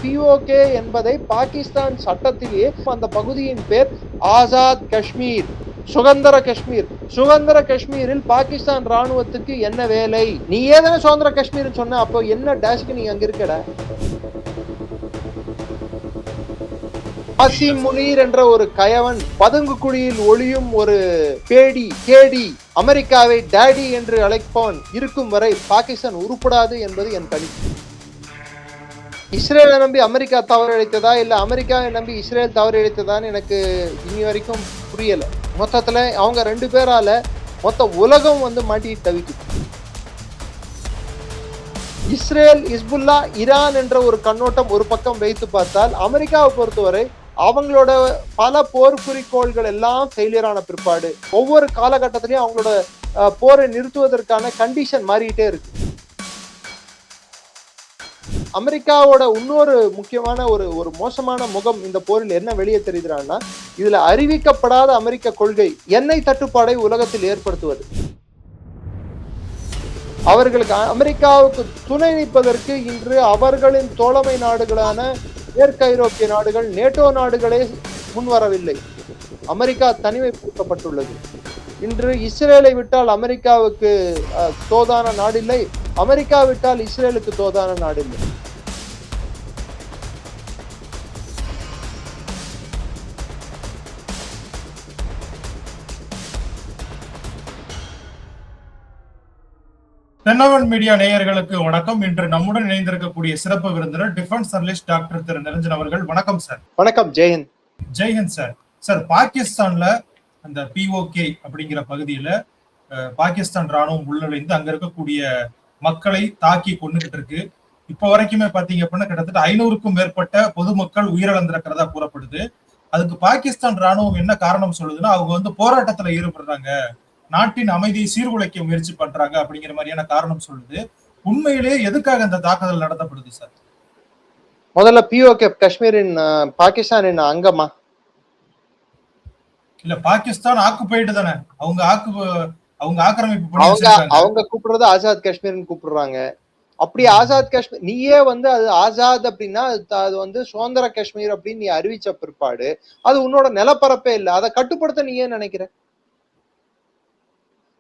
PoK என்பதை பாகிஸ்தான் சட்டத்திலேயே அந்த பகுதியின் பேர் ஆசாத் காஷ்மீர், சுதந்திர காஷ்மீர். சுதந்திர காஷ்மீரில் பாகிஸ்தான் ராணுவத்துக்கு என்ன வேலை? நீ ஏதான சுதந்திர காஷ்மீர் சொன்ன, அப்போ என்ன டேஷ்க்கு நீ அங்க இருக்கடா? ஆசிம் முனீர் என்ற ஒரு கயவன், பதுங்கு குழியில் ஒளியும் ஒரு கேடி, அமெரிக்காவை டேடி என்று அழைப்பவன் இருக்கும் வரை பாகிஸ்தான் உருப்படாது என்பது என் கணிப்பு. இஸ்ரேலை நம்பி அமெரிக்கா தவறு இழைத்ததா இல்ல அமெரிக்காவை நம்பி இஸ்ரேல் தவறு இழைத்ததான்னு எனக்கு இனி வரைக்கும் புரியல. மொத்தத்துல அவங்க ரெண்டு பேரால மொத்த உலகம் மாட்டிட்டு தவிக்குது. இஸ்ரேல், இஸ்புல்லா, ஈரான் என்ற ஒரு கண்ணோட்டம் ஒரு பக்கம் வைத்து பார்த்தால், அமெரிக்காவை பொறுத்தவரை அவங்களோட பல போர் குறிக்கோள்கள் எல்லாம் ஃபெயிலியர் ஆன பிற்பாடு ஒவ்வொரு காலகட்டத்திலையும் அவங்களோட போரை நிறுத்துவதற்கான கண்டிஷன் மாறிட்டே இருக்கு. அமெரிக்காவோட இன்னொரு முக்கியமான ஒரு மோசமான முகம் இந்த போரில் என்ன வெளியே தெரிகிறான்னா, இதுல அறிவிக்கப்படாத அமெரிக்க கொள்கை எண்ணெய் தட்டுப்பாடை உலகத்தில் ஏற்படுத்துவது. அவர்களுக்கு அமெரிக்காவுக்கு துணை நிற்பதற்கு இன்று அவர்களின் தோழமை நாடுகளான மேற்கு ஐரோப்பிய நாடுகள், நேட்டோ நாடுகளே முன்வரவில்லை. அமெரிக்கா தனிமைப்படுத்தப்பட்டுள்ளது. இன்று இஸ்ரேலை விட்டால் அமெரிக்காவுக்கு தோதான நாடில்லை, அமெரிக்கா விட்டால் இஸ்ரேலுக்கு தோதான நாடில்லை. தென்னவன் மீடியா நேயர்களுக்கு வணக்கம். இன்று நம்முடன் இணைந்திருக்கக்கூடிய சிறப்பு விருந்தினர் டிஃபென்ஸ் அனலிஸ்ட் டாக்டர் திரு நிரஞ்சன் அவர்கள். வணக்கம் சார். வணக்கம். ஜெயஹிந்த். ஜெய்ஹிந்த் சார். சார், பாகிஸ்தான்ல அந்த பிஓகே அப்படிங்கிற பகுதியில பாகிஸ்தான் ராணுவம் உள்நுழைந்து அங்க இருக்கக்கூடிய மக்களை தாக்கி கொண்டுகிட்டு இருக்கு. இப்ப வரைக்குமே பாத்தீங்க அப்படின்னா கிட்டத்தட்ட 500க்கும் மேற்பட்ட பொதுமக்கள் உயிரிழந்திருக்கிறதா கூறப்படுது. அதுக்கு பாகிஸ்தான் ராணுவம் என்ன காரணம் சொல்லுதுன்னா, அவங்க போராட்டத்துல ஈடுபடுறாங்க, நாட்டின் அமைதியை சீர்குலைக்க முயற்சி பண்றாங்க அப்படிங்கிற மாதிரியான காரணம் சொல்லுது. உண்மையிலேயே எதுக்காக இந்த தாக்குதல் நடத்தப்படுது சார்? முதல்ல பிஓகே காஷ்மீரின் பாகிஸ்தானின் அங்கமா? இல்ல, பாகிஸ்தான் ஆக்குபைடு தானே. அவங்க ஆக்கிரமிப்பு அவங்க கூப்பிடுறது ஆசாத் காஷ்மீர்னு கூப்பிடுறாங்க. அப்படி ஆசாத் காஷ்மீர் நீயே அது ஆசாத் அப்படின்னா அது சுதந்திர காஷ்மீர் அப்படின்னு நீ அறிவிச்ச பிற்பாடு அது உன்னோட நிலப்பரப்பே இல்லை. அதை கட்டுப்படுத்த நீ ஏன் நினைக்கிற?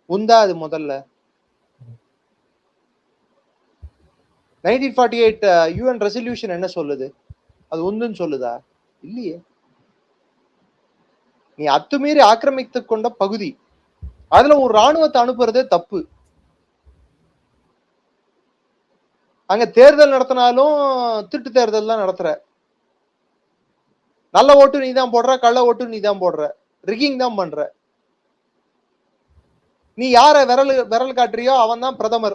உந்தா அது முதல்ல 1948 UN ரெசல்யூஷன் என்ன சொல்லுது? அது உந்துன்னு சொல்லுதா? இல்லையே. நீ அத்துமீறி ஆக்கிரமித்து கொண்ட பகுதி, அதுல ஒரு ராணுவத்தை அனுப்புறதே தப்பு. அங்க தேர்தல் நடத்தினாலும் திருட்டு தேர்தல் தான் நடத்துற. நல்ல ஓட்டு நீ தான் போடுற, கள்ள ஓட்டு நீ தான் போடுற, ரிகிங் தான் பண்ற. நீ யார விரல் காட்டுறியோ அவன் தான் பிரதமர்.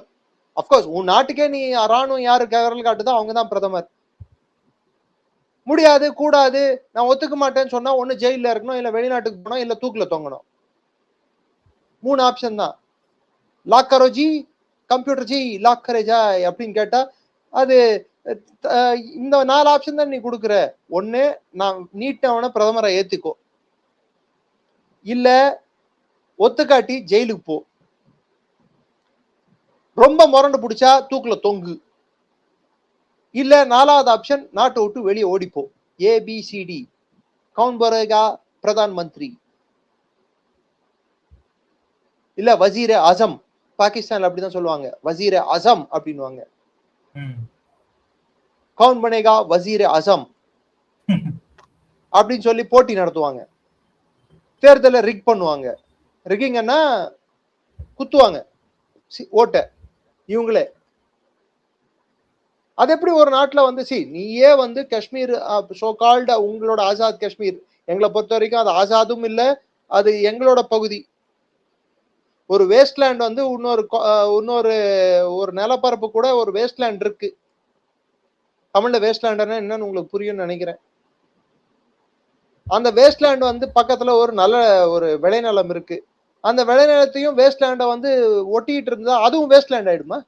அப்கோர்ஸ் உன் நாட்டுக்கே நீ ராணுவம் யாருக்கு விரல் காட்டுதோ அவங்க தான் பிரதமர். முடியாது, கூடாது, நான் ஒத்துக்க மாட்டேன்னு சொன்னா ஒண்ணு ஜெயில இருக்கணும், இல்ல வெளிநாட்டுக்கு போனோம், இல்ல தூக்குல தொங்கணும். 3 ஆப்ஷன் தான். லாக் கரோ ஜி, கம்ப்யூட்டர் ஜி லாக் கரே ஜாய் அப்படின்னு கேட்டா அது இந்த 4 ஆப்ஷன் தான் நீ கொடுக்குற. ஒண்ணு, நான் நீட்டவன பிரதமரை ஏத்துக்கோ, இல்ல ஒத்துக்காட்டி ஜெயிலுக்கு போ, ரொம்ப முரண்டு பிடிச்சா தூக்குல தொங்கு, இல்ல 4வது ஆப்ஷன் நாட்டை விட்டு வெளியே ஓடிப்போ. ABCD. கவுன் பரேகா பிரதான் மந்திரி, இல்ல வசீர அசம். பாகிஸ்தான்ல அப்படிதான் சொல்லுவாங்க, வசீர அசம் அப்படின்னுவாங்க. கவுன் பனேகா வசீர அசம் அப்படின்னு சொல்லி போட்டி நடத்துவாங்க. தேர்தலை ரிக் பண்ணுவாங்க. ரிகிங்கன்னா குத்துவாங்க ஓட்ட இவங்களே. அது எப்படி ஒரு நாட்டுல நீயே காஷ்மீர் சோ-கால்டு உங்களோட ஆசாத் காஷ்மீர், எங்களை பொறுத்த வரைக்கும் அது ஆசாதும் இல்ல, அது எங்களோட பகுதி. ஒரு வேஸ்ட்லேண்ட் இன்னொரு ஒரு நிலப்பரப்பு கூட ஒரு வேஸ்ட்லேண்ட் இருக்கு. தமிழ்ல வேஸ்ட்லேண்ட்னா என்னன்னு உங்களுக்கு புரியும்னு நினைக்கிறேன். அந்த வேஸ்ட்லேண்ட் பக்கத்துல ஒரு நல்ல ஒரு விளைநிலம் இருக்கு. அந்த விளைநிலத்தையும் வேஸ்ட்லேண்ட ஒட்டிட்டு இருந்தா அதுவும் வேஸ்ட்லேண்ட் ஆயிடுமா?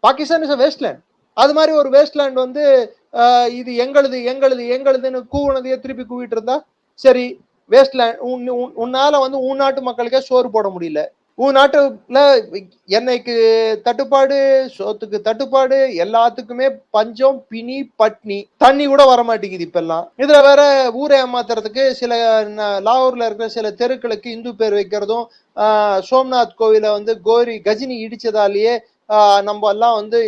Pakistan is wasteland. அது மாதிரி ஒரு வேஸ்ட்லேண்ட் இது எங்களுதுன்னு கூவுனதையே திருப்பி கூவிட்டு இருந்தா சரி, வேஸ்ட்லேண்ட் உன்னால உன் நாட்டு மக்களுக்கே சோறு போட முடியல, உன் நாட்டுல எண்ணெய்க்கு தட்டுப்பாடு, சோத்துக்கு தட்டுப்பாடு, எல்லாத்துக்குமே பஞ்சம், பிணி, பட்னி, தண்ணி கூட வர மாட்டேங்குது இப்பெல்லாம். இதுல வேற ஊரை ஏமாத்துறதுக்கு சில லாகூர்ல இருக்கிற சில தெருக்களுக்கு இந்து பேர் வைக்கிறதும், சோம்நாத் கோவில வந்து கஜினி இடிச்சதாலேயே நம்ம எல்லாம் வந்து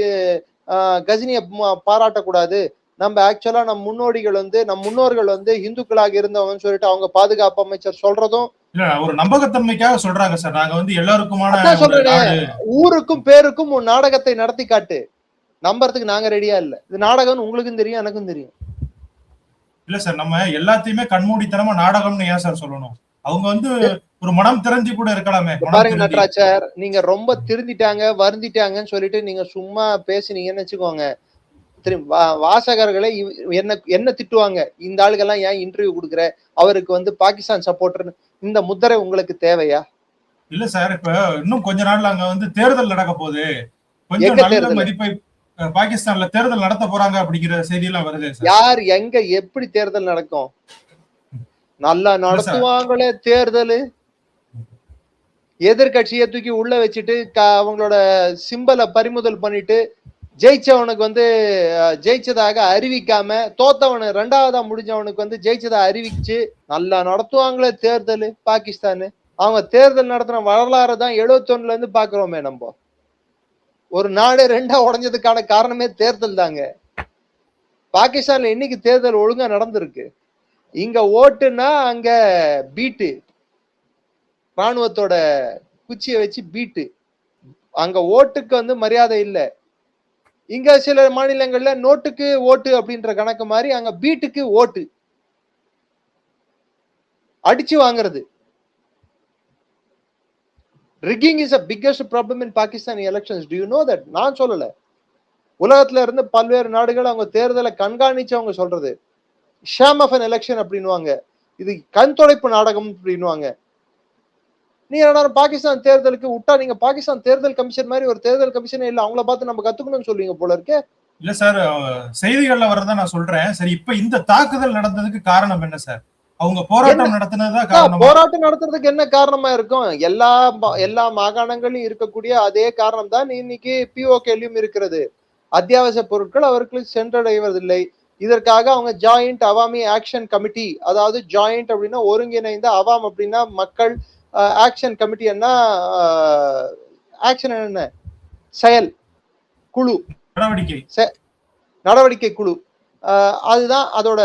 கஜினியை பாராட்டக்கூடாது, நம்ம ஆக்சுவலா நம் முன்னோர்கள் வந்து இந்துக்களாக இருந்தவங்கன்னு சொல்லிட்டு அவங்க பாதுகாப்பு அமைச்சர் சொல்றதும் இல்ல ஒரு நம்பகத்தன்மைக்காக சொல்றாங்க சார். நாங்க வந்து எல்லாருக்குமான சொல்றேன். ஊருக்கும் பேருக்கும் உன் நாடகத்தை நடத்தி காட்டு, நம்புறதுக்கு நாங்க ரெடியா இல்ல. இது நாடகம் உங்களுக்கும் தெரியும், எனக்கும் தெரியும். இல்ல சார், நம்ம எல்லாத்தையுமே கண்மூடித்தனமா நாடகம்னு ஏன் சார் சொல்லணும்? அவங்க வந்து ஒரு மனம் தெரிஞ்சு கூட இருக்கலாமே. பாருங்க நட்ராஜர், நீங்க ரொம்ப திருந்திட்டாங்க, வருந்திட்டாங்கன்னு சொல்லிட்டு நீங்க சும்மா பேசினீங்கன்னு வச்சுக்கோங்க, வாசகர்களை என்ன திட்டுவாங்க, இந்த ஆளுகெல்லாம் ஏன் இன்டர்வியூ கொடுக்குற, அவருக்கு வந்து பாகிஸ்தான் சப்போர்டர், இந்த முத்திரை உங்களுக்கு தேவையா? இல்ல சார், இப்ப இன்னும் கொஞ்ச நாள்ல அங்க வந்து தேர்தல் நடக்க போகுது, கொஞ்சம் நல்ல மதிப்பை பாகிஸ்தான்ல தேர்தல் நடத்த போறாங்க அப்படிங்கிற செய்தி எல்லாம் வருது. யார் எங்க எப்படி தேர்தல் நடக்கும்? நல்லா நடத்துவாங்களே தேர்தல். எதிர்கட்சியை தூக்கி உள்ள வச்சுட்டு அவங்களோட சிம்பலை பறிமுதல் பண்ணிட்டு ஜெயிச்சவனுக்கு வந்து ஜெயிச்சதாக அறிவிக்காம, தோத்தவனு ரெண்டாவதா முடிஞ்சவனுக்கு வந்து ஜெயிச்சதா அறிவிச்சு நல்லா நடத்துவாங்களே தேர்தல் பாகிஸ்தானு. அவங்க தேர்தல் நடத்தின வரலாறு தான் 71ல இருந்து பாக்குறோமே. நம்ம ஒரு நாடு ரெண்டா உடைஞ்சதுக்கான காரணமே தேர்தல் தாங்க. பாகிஸ்தான்ல இன்னைக்கு தேர்தல் ஒழுங்கா நடந்திருக்கு. இங்க ஓட்டுனா அங்க பீட்டு, ராணுவத்தோட குச்சியை வச்சு பீட்டு. அங்க ஓட்டுக்கு வந்து மரியாதை இல்லை. இங்க சில மாநிலங்கள்ல நோட்டுக்கு ஓட்டு அப்படின்ற கணக்கு மாதிரி அங்க பீட்டுக்கு ஓட்டு அடிச்சு வாங்குறது. rigging is a biggest problem in Pakistani elections. Do you know that? நான் சொல்லல, உலகத்துல இருந்து பல்வேறு நாடுகள் அவங்க தேர்தலை கண்காணிச்சவங்க சொல்றது. ஷாம் ஆஃப் an election அப்படின்னுவாங்க, இது கண் தொலைப்பு நாடகம் அப்படின்னுவாங்க. நீங்க பாகிஸ்தான் தேர்தலுக்கு விட்டா, நீங்க பாகிஸ்தான் தேர்தல் கமிஷன் மாதிரி ஒரு தேர்தல் கமிஷனே இல்ல, அவங்கள பார்த்து நம்ம கத்துக்கணும்னு சொல்லுவீங்க போல இருக்கே. இல்ல சார், செய்திகள்ல வரதான் நான் சொல்றேன். சரி, இப்ப இந்த தாக்குதல் நடந்ததுக்கு காரணம் என்ன சார்? அவங்க போராட்டம் நடத்தினதா காரணம்? போராட்டம் நடத்துறதுக்கு என்ன காரணமா இருக்கும்? எல்லா மாகாணங்களிலும் இருக்கக்கூடிய அதே காரணம் தான் இன்னைக்கு பிஓகேலயும் இருக்கிறது. அத்தியாவசிய பொருட்கள் அவர்களுக்கு சென்றடைவதில்லை. இதற்காக அவங்க ஜாயிண்ட் அவாமி ஆக்ஷன் கமிட்டி, அதாவது ஜாயிண்ட் அப்படின்னா ஒருங்கிணைந்த, அவாம் அப்படின்னா மக்கள், ஆக்ஷன் கமிட்டி என்ன, ஆக்ஷன் என்ன, செயல் குழு, நடவடிக்கை குழு, அதுதான் அதோட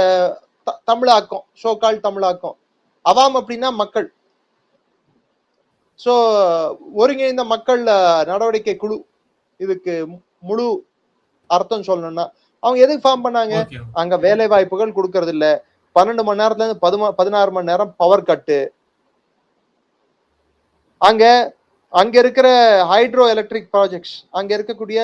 தமிழாக்கம், சோகால் தமிழாக்கம். அவாம் அப்படின்னா மக்கள். சோ ஒருங்கிணைந்த மக்கள் நடவடிக்கை குழு, இதுக்கு முழு அர்த்தம் சொல்லணும்னா. அவங்க எதுக்கு ஃபார்ம் பண்ணாங்க? அங்க வேலை வாய்ப்புகள் கொடுக்கறது இல்ல, 12 மணி நேரத்துல இருந்து 16 மணி நேரம் பவர் கட்டு, அங்க இருக்கிற ஹைட்ரோ எலக்ட்ரிக் ப்ராஜெக்ட்ஸ், அங்க இருக்கக்கூடிய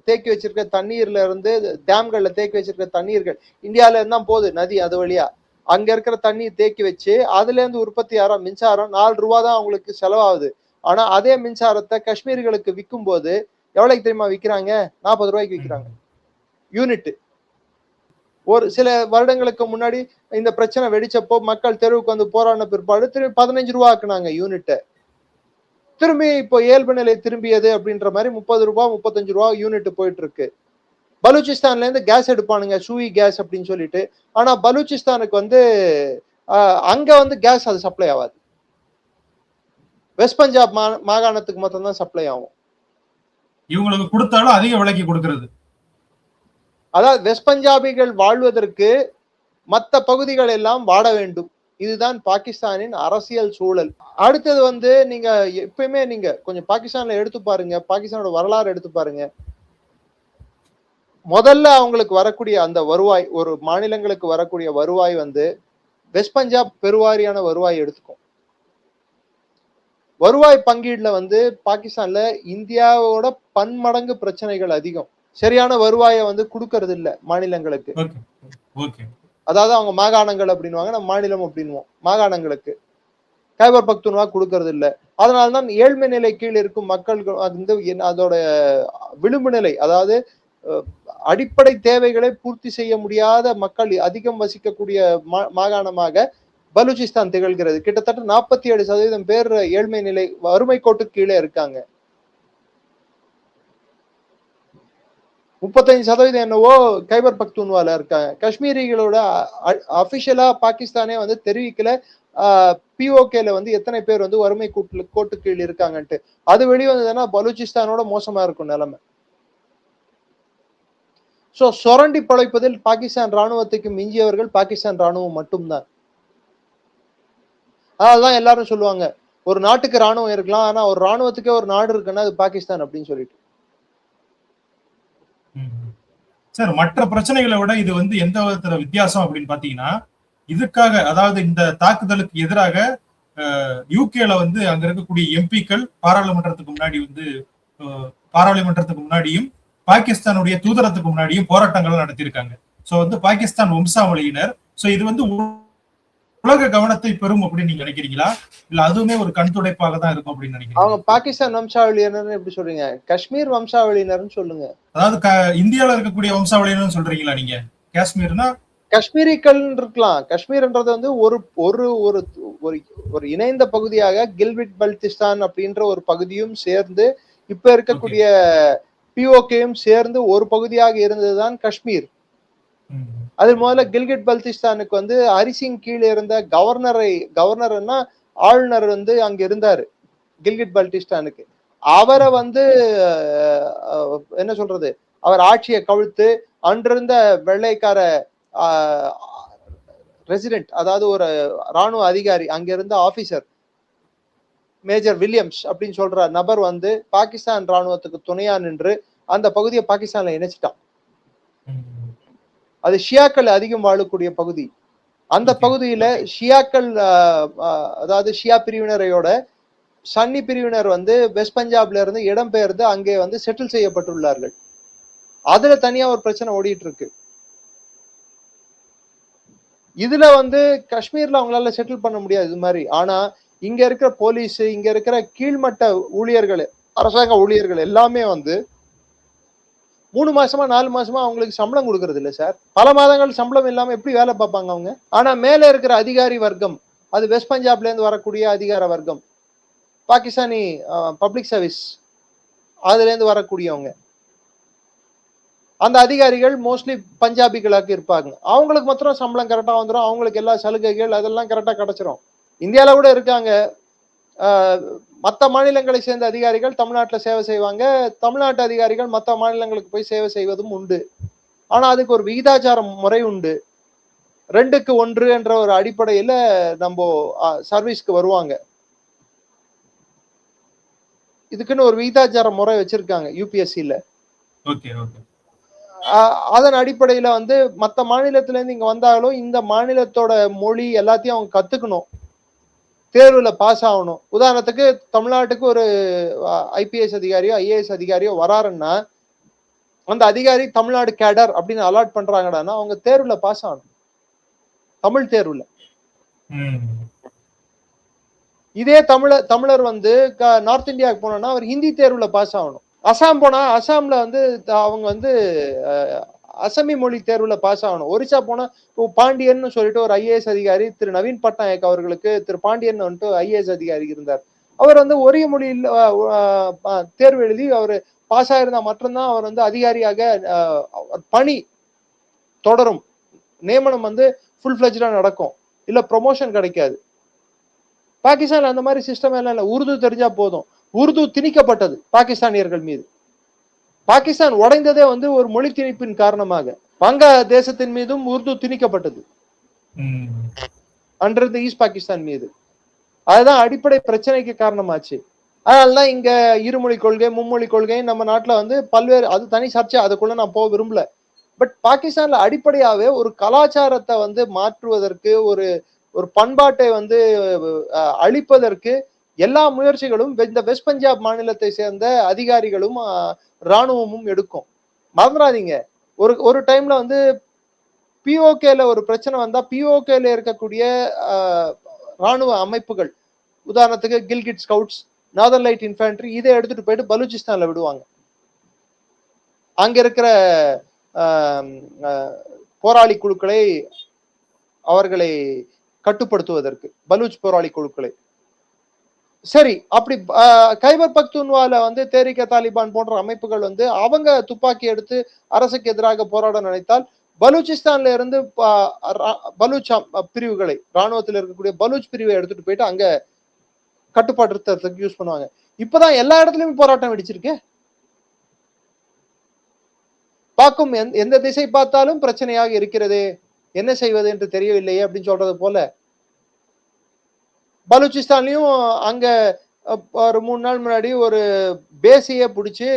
தேக்கி வச்சிருக்க தண்ணீர்ல இருந்து, டேம்கள்ல தேக்கி வச்சிருக்க தண்ணீர்கள் இந்தியால இருந்தா போகுது நதி, அது வழியா அங்க இருக்கிற தண்ணீர் தேக்கி வச்சு அதுல இருந்து உற்பத்தி ஆகிற மின்சாரம் 4 ரூபா தான் அவங்களுக்கு செலவாகுது. ஆனா அதே மின்சாரத்தை காஷ்மீர்களுக்கு விற்கும் போது எவ்வளவுக்கு தெரியுமா விற்கிறாங்க? 40 ரூபாய்க்கு விற்கிறாங்க யூனிட். ஒரு சில வருடங்களுக்கு முன்னாடி இந்த பிரச்சனை வெடிச்சப்போ மக்கள் தெருவுக்கு வந்து போராடின பிற்பாடு திரும்பி 15 ரூபா ஆக்குனாங்க யூனிட்டை. திரும்பி இப்போ இயல்பு நிலை திரும்பியது அப்படின்ற மாதிரி 30 ரூபாய் 35 ரூபா யூனிட் போயிட்டு இருக்கு. பலூச்சிஸ்தான்ல இருந்து கேஸ் எடுப்பானுங்க, சூயி கேஸ் அப்படின்னு சொல்லிட்டு. ஆனா பலூச்சிஸ்தானுக்கு வந்து அங்க வந்து கேஸ் அது சப்ளை ஆகாது. வெஸ்ட் பஞ்சாப் மாகாணத்துக்கு மட்டும் தான் சப்ளை ஆகும். இவங்களுக்கு கொடுத்தாலும் அதிக விலைக்கு கொடுக்கிறது. அதாவது வெஸ்ட் பஞ்சாபிகள் வாழ்வதற்கு மற்ற பகுதிகள் எல்லாம் வாட வேண்டும். இதுதான் பாகிஸ்தானின் அரசியல் சூழல். அடுத்தது வந்து நீங்க எப்பயுமே நீங்க கொஞ்சம் பாகிஸ்தான்ல எடுத்து பாருங்க, பாகிஸ்தானோட வரலாறு எடுத்து பாருங்க. முதல்ல அவங்களுக்கு வரக்கூடிய அந்த வருவாய், ஒரு மாநிலங்களுக்கு வரக்கூடிய வருவாய் வந்து வெஸ்ட் பஞ்சாப் பெருவாரியான வருவாய் எடுத்துக்கும். வருவாய் பங்கீடுல வந்து பாகிஸ்தான்ல இந்தியாவோட பன்மடங்கு பிரச்சனைகள் அதிகம். சரியான வருவாயை வந்து கொடுக்கறது இல்ல மாநிலங்களுக்கு. அதாவது அவங்க மாகாணங்கள் அப்படின்வாங்க, நம்ம மாநிலம் அப்படின்வோம். மாகாணங்களுக்கு கைபர் பக்துன்வா கொடுக்கறது இல்லை. அதனால்தான் ஏழ்மை நிலை கீழ் இருக்கும் மக்கள் வந்து அதோட விளிம்பு நிலை, அதாவது அடிப்படை தேவைகளை பூர்த்தி செய்ய முடியாத மக்கள் அதிகம் வசிக்கக்கூடிய மாகாணமாக பலூச்சிஸ்தான் திகழ்கிறது. கிட்டத்தட்ட 47% பேர் ஏழ்மை நிலை வறுமை கோட்டுக்கு கீழே இருக்காங்க. 35% என்னவோ கைபர் பக்தூன்வால இருக்காங்க. காஷ்மீரிகளோட அபிஷியலா பாகிஸ்தானே வந்து தெரிவிக்கல பிஓகேல வந்து எத்தனை பேர் வந்து வறுமை கோட்டு கீழ் இருக்காங்கன்ட்டு. அது வெளிவந்ததுன்னா பலூச்சிஸ்தானோட மோசமா இருக்கும் நிலைமை. சோ சொரண்டி பழைப்பதில் பாகிஸ்தான் ராணுவத்துக்கு மிஞ்சியவர்கள் பாகிஸ்தான் ராணுவம் மட்டும்தான். அதனாலதான் எல்லாரும் சொல்லுவாங்க ஒரு நாட்டுக்கு ராணுவம் இருக்கலாம், ஆனா ஒரு ராணுவத்துக்கே ஒரு நாடு இருக்குன்னா அது பாகிஸ்தான் அப்படின்னு சொல்லிட்டு. சார், மற்ற பிரச்சனைகளை விட இது வந்து எந்த விதத்துல வித்தியாசம் அப்படின்னு பாத்தீங்கன்னா, இதுக்காக அதாவது இந்த தாக்குதலுக்கு எதிராக யூகேல வந்து அங்க இருக்கக்கூடிய எம்பிக்கள் பாராளுமன்றத்துக்கு முன்னாடியும் பாகிஸ்தானுடைய தூதரத்துக்கு முன்னாடியும் போராட்டங்கள் நடத்தியிருக்காங்க. சோ வந்து பாகிஸ்தான் வம்சாவளியினர். சோ இது வந்து உலக கவனத்தை பெறும் அப்படின்னு நீங்க நினைக்கிறீங்களா, இல்ல அதுவுமே ஒரு கண் துடைப்பாக தான் இருக்கும் அப்படின்னு நினைக்கிறீங்க? அவங்க பாகிஸ்தான் வம்சாவளியினர் எப்படி சொல்றீங்க? காஷ்மீர் வம்சாவளியினர்னு சொல்லுங்க. அதாவது இந்தியால இருக்கக்கூடிய வம்சாவளியினர் சொல்றீங்களா நீங்க? காஷ்மீர்னா காஷ்மீரிகள் இருக்கலாம். காஷ்மீர்ன்றது வந்து ஒரு ஒரு ஒரு ஒரு இணைந்த பகுதியாக கில்கிட் பல்திஸ்தான் அப்படின்ற ஒரு பகுதியும் சேர்ந்து இப்ப இருக்கக்கூடிய பிஓகேயும் சேர்ந்து ஒரு பகுதியாக இருந்ததுதான் காஷ்மீர். அது முதல்ல கில்கிட் பல்திஸ்தானுக்கு வந்து ஹரிசிங் கீழே இருந்த கவர்னர்னா ஆளுநர் வந்து அங்க இருந்தாரு கில்கிட் பல்திஸ்தானுக்கு. அவரை வந்து என்ன சொல்றது, அவர் ஆட்சியை கவிழ்த்து அன்றிருந்த வெள்ளைக்கார ரெசிடென்ட், அதாவது ஒரு ராணுவ அதிகாரி, அங்க இருந்த ஆபீசர் மேஜர் வில்லியம்ஸ் அப்படின்னு சொல்ற நபர் வந்து பாகிஸ்தான் ராணுவத்துக்கு துணையா நின்று அந்த பகுதியை பாகிஸ்தான்ல இணைச்சிட்டான். அது ஷியாக்கள் அதிகம் வாழக்கூடிய பகுதி. அந்த பகுதியில ஷியாக்கள் அதாவது ஷியா பிரிவினரையோட சன்னி பிரிவினர் வந்து வெஸ்ட் பஞ்சாப்ல இருந்து இடம்பெயர்ந்து அங்கே வந்து செட்டில் செய்யப்பட்டுள்ளார்கள். அதுல தனியா ஒரு பிரச்சனை ஓடிட்டு இருக்கு. இதுல வந்து காஷ்மீர்ல அவங்களால செட்டில் பண்ண முடியாது இது மாதிரி. ஆனா இங்க இருக்கிற போலீஸ், இங்க இருக்கிற கீழ்மட்ட ஊழியர்கள், அரசாங்க ஊழியர்கள் எல்லாமே வந்து 3 மாசமா 4 மாசமா அவங்களுக்கு சம்பளம் கொடுக்கறது இல்ல சார். பல மாதங்கள் சம்பளம் இல்லாம எப்படி வேலை பார்ப்பாங்க அவங்க? ஆனா மேல இருக்கிற அதிகாரி வர்க்கம், அது வெஸ்ட் பஞ்சாப்ல இருந்து வரக்கூடிய அதிகார வர்க்கம், பாகிஸ்தானி பப்ளிக் சர்வீஸ் அதுல இருந்து வரக்கூடியவங்க, அந்த அதிகாரிகள் மோஸ்ட்லி பஞ்சாபிகளாக இருப்பாங்க. அவங்களுக்கு மாத்திரம் சம்பளம் கரெக்டா வந்துடும், அவங்களுக்கு எல்லா சலுகைகள் அதெல்லாம் கரெக்டா கிடைச்சிரும். இந்தியாவில கூட இருக்காங்க மற்ற மாநிலங்களை சேர்ந்த அதிகாரிகள் தமிழ்நாட்டில் சேவை செய்வாங்க, தமிழ்நாட்டு அதிகாரிகள் மற்ற மாநிலங்களுக்கு போய் சேவை செய்வதும் உண்டு. ஆனா அதுக்கு ஒரு விகிதாச்சார முறை உண்டு. 2க்கு 1 என்ற ஒரு அடிப்படையில நம்ம சர்வீஸ்க்கு வருவாங்க. இதுக்குன்னு ஒரு விகிதாச்சார முறை வச்சிருக்காங்க யூபிஎஸ்சில. அதன் அடிப்படையில வந்து மற்ற மாநிலத்துல இருந்து இங்க வந்தாலும் இந்த மாநிலத்தோட மொழி எல்லாத்தையும் அவங்க கத்துக்கணும், தேர்வுல பாஸ் ஆகணும். உதாரணத்துக்கு தமிழ்நாட்டுக்கு ஒரு ஐபிஎஸ் அதிகாரியோ ஐஏஎஸ் அதிகாரியோ வராருன்னா அந்த அதிகாரி தமிழ்நாடு கேடர் அப்படின்னு அலாட் பண்றாங்கடான்னா அவங்க தேர்வுல பாஸ் ஆகணும், தமிழ் தேர்வுல. இதே தமிழர் வந்து நார்த் இந்தியாவுக்கு போனோம்னா அவர் ஹிந்தி தேர்வுல பாஸ் ஆகணும். அசாம் போனா அசாம்ல வந்து அவங்க வந்து அசமி மொழி தேர்வுல பாஸ் ஆகணும். ஒரிசா போனா பாண்டியன் சொல்லிட்டு ஒரு ஐஏஎஸ் அதிகாரி திரு நவீன் பட்நாயக் அவர்களுக்கு திரு பாண்டியன் வந்துட்டு ஐஏஎஸ் அதிகாரி இருந்தார். அவர் வந்து ஒரே மொழியில் தேர்வு எழுதி அவர் பாஸ் ஆயிருந்தா மட்டும்தான் அவர் வந்து அதிகாரியாக பணி தொடரும், நியமனம் வந்து ஃபுல் ஃபிளெஜ்டா நடக்கும், இல்ல ப்ரொமோஷன் கிடைக்காது. பாகிஸ்தான்ல அந்த மாதிரி சிஸ்டம் எல்லாம் இல்ல. உருது தெரிஞ்சா போதும். உருது திணிக்கப்பட்டது பாகிஸ்தானியர்கள் மீது. பாகிஸ்தான் உடைந்ததே வந்து ஒரு மொழி திணிப்பின் காரணமாக. வங்க தேசத்தின் மீதும் உருது திணிக்கப்பட்டது அன்றிருந்த ஈஸ்ட் பாகிஸ்தான் மீது. அதுதான் அடிப்படை பிரச்சனைக்கு காரணமாச்சு. அதனாலதான் இங்க இருமொழி கொள்கை மும்மொழி கொள்கை நம்ம நாட்டுல வந்து பல்வேறு, அது தனி சர்ச்சை, அதுக்குள்ள நான் போக விரும்பல. பட் பாகிஸ்தான்ல அடிப்படையாவே ஒரு கலாச்சாரத்தை வந்து மாற்றுவதற்கு, ஒரு ஒரு பண்பாட்டை வந்து அழிப்பதற்கு எல்லா முயற்சிகளும் இந்த வெஸ்ட் பஞ்சாப் மாநிலத்தை சேர்ந்த அதிகாரிகளும் ராணுவமும் எடுக்கும். மறந்துடாதீங்க, ஒரு டைம்ல வந்து பிஓகேல ஒரு பிரச்சனை வந்தா பிஓகேல இருக்கக்கூடிய ராணுவ அமைப்புகள், உதாரணத்துக்கு Gilgit scouts, northern light infantry, இதை எடுத்துட்டு போயிட்டு பலூச்சிஸ்தான்ல விடுவாங்க. அங்க இருக்கிற போராளி குழுக்களை அவர்களை கட்டுப்படுத்துவதற்கு பலூச் போராளி குழுக்களை. சரி, அப்படி கைபர் பக்துன்வால வந்து தேரிக தாலிபான் போன்ற அமைப்புகள் வந்து அவங்க துப்பாக்கி எடுத்து அரசுக்கு எதிராக போராட நினைத்தால் பலூச்சிஸ்தான்ல இருந்து பலூச் பிரிவுகளை, ராணுவத்தில் இருக்கக்கூடிய பலூச் பிரிவை எடுத்துட்டு போயிட்டு அங்க கட்டுப்பாட்டுறதுக்கு யூஸ் பண்ணுவாங்க. இப்பதான் எல்லா இடத்துலயும் போராட்டம் வெடிச்சிருக்கு. பார்க்கும் எந்த திசை பார்த்தாலும் பிரச்சனையாக இருக்கிறது, என்ன செய்வது என்று தெரியவில்லையே அப்படின்னு சொல்றது போல பலூச்சிஸ்தான்லயும் அங்க ஒரு 3 நாள் முன்னாடி ஒரு பேஸையே பிடிச்சி